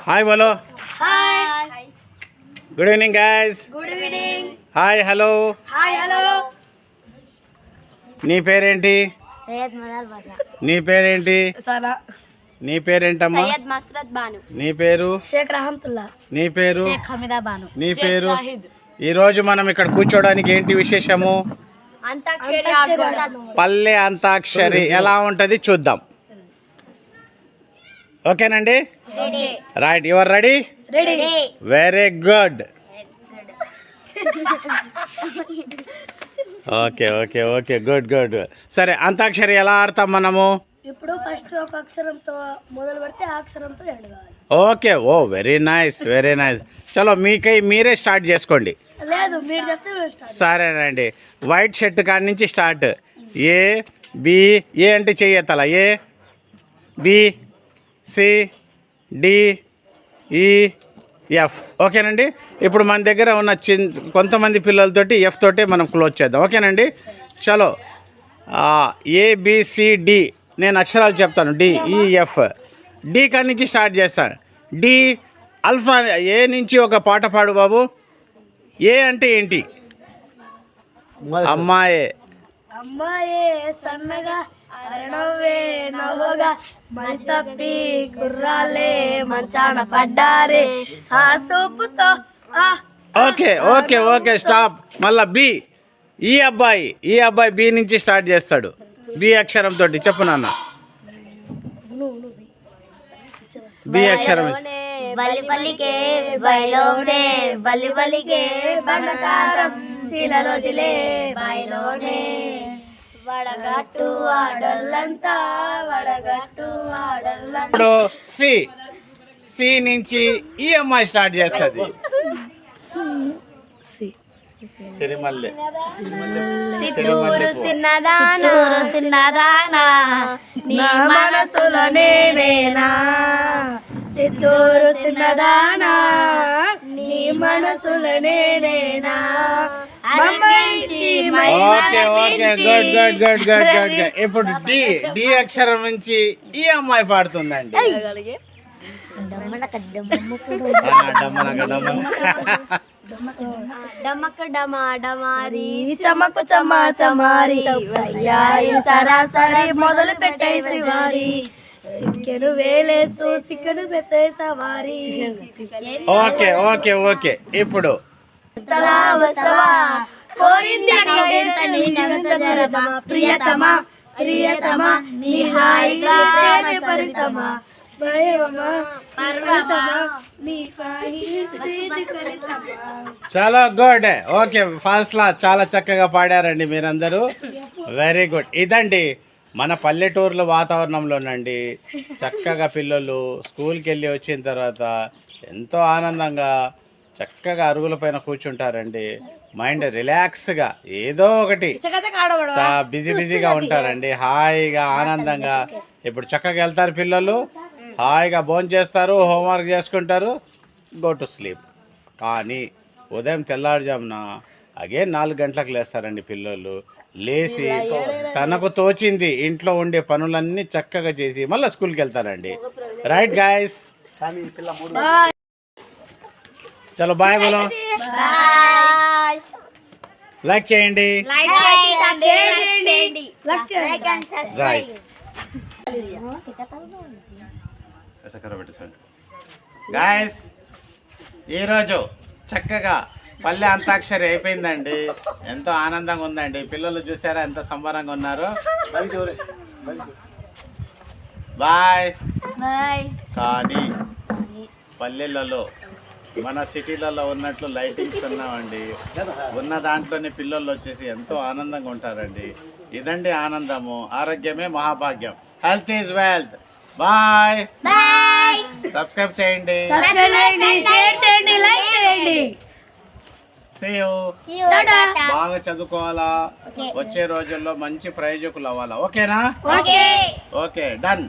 Hi బోలో. Hi. Good evening guys. Good evening. Hi hello. Hi hello. నీ పేరేంటి? సయ్యద్ మదార్ బాషా. నీ పేరేంటి? సనా. నీ పేరేంటమ్మా? సయ్యద్ మస్రత్ బాను. నీ పేరు? షేక్ రహమతుల్లా. నీ పేరు? షేక్ హమీదా బాను. నీ పేరు? ఈరోజు మనం ఇక్కడ కూర్చోడానికి ఏంటి విశేషము? అంతాక్షరి పల్లె అంతాక్షరి ఎలా ఉంటది చూద్దాం. ఓకేనండి? Right, your ready? Ready. Very good. Okay okay okay good good. సరే, అంతాక్షరి ఎలా ఆడతాం మనము? ఇప్పుడు ఫస్ట్ ఒక అక్షరంతో మొదలు పెడితే ఆ అక్షరంతో ఎండ్ కావాలి. ఓకే, ఓ వెరీ నైస్ వెరీ నైస్. చలో మీరే స్టార్ట్ చేసుకోండి. లేదు, మీరు చెప్తే మేము స్టార్ట్. సరేనండి. వైట్ షర్ట్ కాడి నుంచి స్టార్ట్. ఏ బి, ఏ అంటే చెయ్యెత్తాల. ఏ బి సి డి ఈ ఎఫ్. ఓకేనండి. ఇప్పుడు మన దగ్గర ఉన్న కొంతమంది పిల్లలతోటి ఎఫ్ తోటి మనం క్లోజ్ చేద్దాం. ఓకేనండి. చలో, ఏబిసిడి నేను అక్షరాలు చెప్తాను. డి ఈ ఎఫ్. డి కాడి నుంచి స్టార్ట్ చేస్తాను. D alpha. ఏ నుంచి ఒక పాట పాడు బాబు. ఏ అంటే ఏంటి? అమ్మాయే. అమ్మాయే సన్నగా అరణవే నవ్వగా మరి తప్పి కుర్రాలే మంచాన పడ్డారే ఆ సూపుతో. Okay okay okay stop. మళ్ళా బి. ఈ అబ్బాయి బి నుంచి స్టార్ట్ చేస్తాడు. బి అక్షరం తోటి చెప్పు నాన్న. బి అక్షరం. బలి బలికే బయలోనే బలి బలికే బండకారం శీలలో దిలే బయలోనే వడగట్టు ఆడల్లంతా వడగట్టు ఆడల్లంతా. ఇప్పుడు సి. సి నుంచి ఈ అమ్మాయి స్టార్ట్ చేస్తుంది. సిరిమల్లె. సిత్తూరు సిన్నదానా నీ మనసులో నేనేనా. సిత్తూరు సిన్నదానా నీ మనసులో నేనేనా. Okay okay good good good good good. ఇప్పుడు డి అక్షరం నుంచి ఈ అమ్మాయి పాడుతుందండి. డమక డమా డమారి చమకు చమా చమారి వయ్యారి సరాసరి మొదలు పెట్టే శివారి చికెను వేలేసు చికెను పెట్టే సవారి. Okay okay okay. ఇప్పుడు వస్తవా వస్తవా కోరింది ప్రియతమా ప్రియతమా నీ హాయిగా పరితమా చాలా గుడ్. ఓకే, ఫస్ట్ లా చాలా చక్కగా పాడారండి మీరందరూ. Very good. ఇదండి మన పల్లెటూరులో వాతావరణంలోనండి చక్కగా పిల్లలు స్కూల్కి వెళ్ళి వచ్చిన తర్వాత ఎంతో ఆనందంగా చక్కగా అరుగుల పైన కూర్చుంటారండి. మైండ్ రిలాక్స్గా ఏదో ఒకటి బిజీగా ఉంటారండి. హాయిగా ఆనందంగా ఇప్పుడు చక్కగా వెళ్తారు పిల్లలు. హాయిగా భోజనం చేస్తారు, హోంవర్క్ చేసుకుంటారు, గో టు స్లీప్. కానీ ఉదయం తెల్లారుజామున అగైన్ 4 గంటలకు లేస్తారండి పిల్లలు. లేచి తనకు తోచింది ఇంట్లో ఉండే పనులన్నీ చక్కగా చేసి మళ్ళీ స్కూల్కి వెళ్తారండి. Right guys. చలో బాయ్ బోలో. లైక్ చేయండి. రైట్. గాయస్, ఈరోజు చక్కగా పల్లె అంతాక్షరి అయిపోయిందండి. ఎంతో ఆనందంగా ఉందండి. పిల్లలు చూసారా ఎంత సంబరంగా ఉన్నారు. బాయ్. కానీ పల్లెలలో మన సిటీలలో ఉన్నట్లు లైటింగ్స్ ఉన్నామండి. ఉన్న దాంట్లోనే పిల్లలు వచ్చేసి ఎంతో ఆనందంగా ఉంటారండి. ఇదండి ఆనందము. ఆరోగ్యమే మహాభాగ్యం. Health is wealth. Bye. Subscribe చేయండి, షేర్ చేయండి, లైక్ చేయండి. See you. బాగా చదువుకోవాలా. వచ్చే రోజుల్లో మంచి ప్రయోజకులు అవ్వాలా. ఓకేనా? ఓకే. డన్.